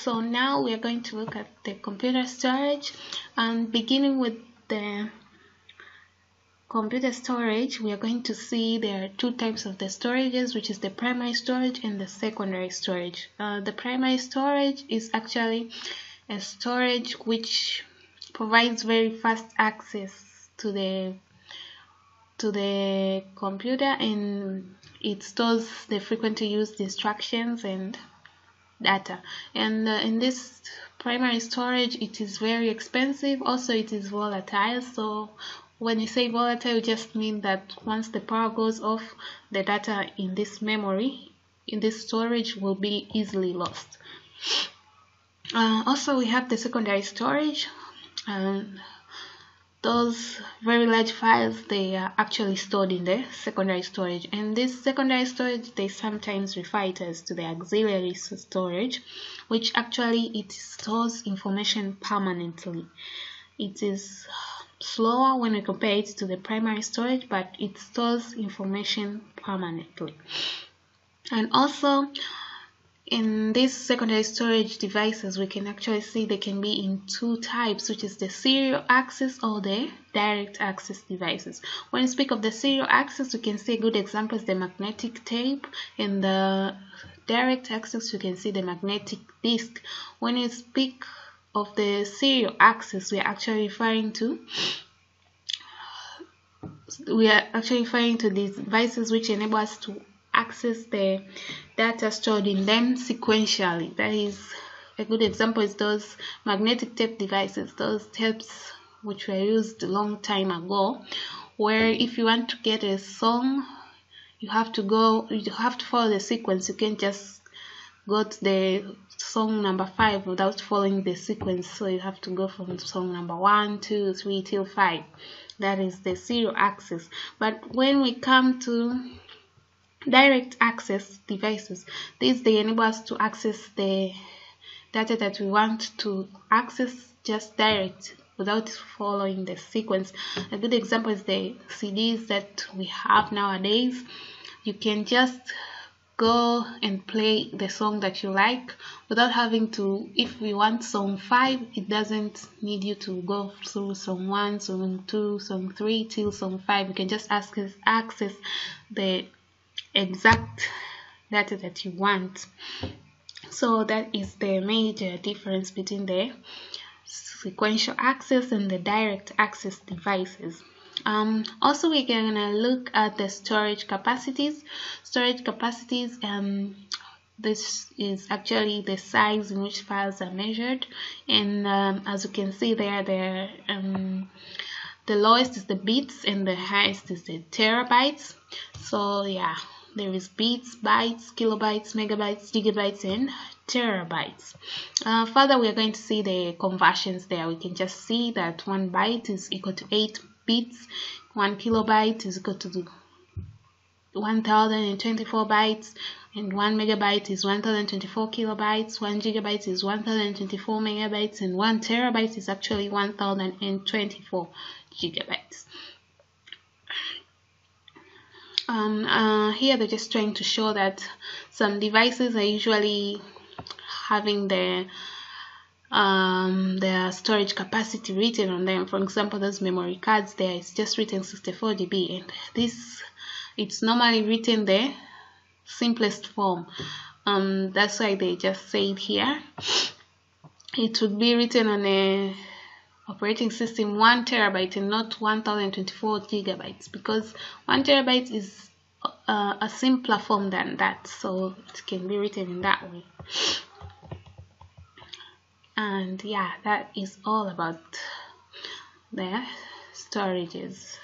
So now we are going to look at the computer storage, and beginning with the computer storage, we are going to see there are two types of the storages, which is the primary storage and the secondary storage. The primary storage is actually a storage which provides very fast access to the computer, and it stores the frequently used instructions and data. And in this primary storage, it is very expensive. Also, it is volatile. So when you say volatile, you just mean that once the power goes off, the data in this memory, in this storage, will be easily lost. Also, we have the secondary storage. Those very large files, they are actually stored in the secondary storage, and this secondary storage, they sometimes refer it as to the auxiliary storage, which actually it stores information permanently. It is slower when we compare it to the primary storage, but it stores information permanently. And also, in these secondary storage devices, we can actually see they can be in two types, which is the serial access or the direct access devices. When we speak of the serial access, we can see a good example is the magnetic tape. In the direct access, we can see the magnetic disk. When we speak of the serial access, we are actually referring to these devices which enable us to access the data stored in them sequentially. That is, a good example is those magnetic tape devices, those tapes which were used a long time ago, where if you want to get a song, you have to follow the sequence. You can't just go to the song number 5 without following the sequence. So you have to go from song number 1, 2, 3 till 5. That is the serial access. But when we come to direct access devices, these they enable us to access the data that we want to access just direct without following the sequence. A good example is the CDs that we have nowadays. You can just go and play the song that you like without having to, if we want song 5, it doesn't need you to go through song 1, song 2, song 3 till song 5. You can just access the exact data that you want. So that is the major difference between the sequential access and the direct access devices. Also, we're gonna look at the storage capacities. This is actually the size in which files are measured, and as you can see there, the lowest is the bits and the highest is the terabytes. So yeah, there is bits, bytes, kilobytes, megabytes, gigabytes, and terabytes. Further, we are going to see the conversions there. We can just see that 1 byte is equal to 8 bits, 1 kilobyte is equal to 1024 bytes, and 1 megabyte is 1024 kilobytes, 1 gigabyte is 1024 megabytes, and 1 terabyte is actually 1024 gigabytes. Here they're just trying to show that some devices are usually having their storage capacity written on them. For example, those memory cards there, it's just written 64 GB, and it's normally written the simplest form. That's why they just say it here. It would be written on a operating system 1 terabyte and not 1024 gigabytes, because 1 terabyte is a simpler form than that, so it can be written in that way. And yeah, that is all about the storages.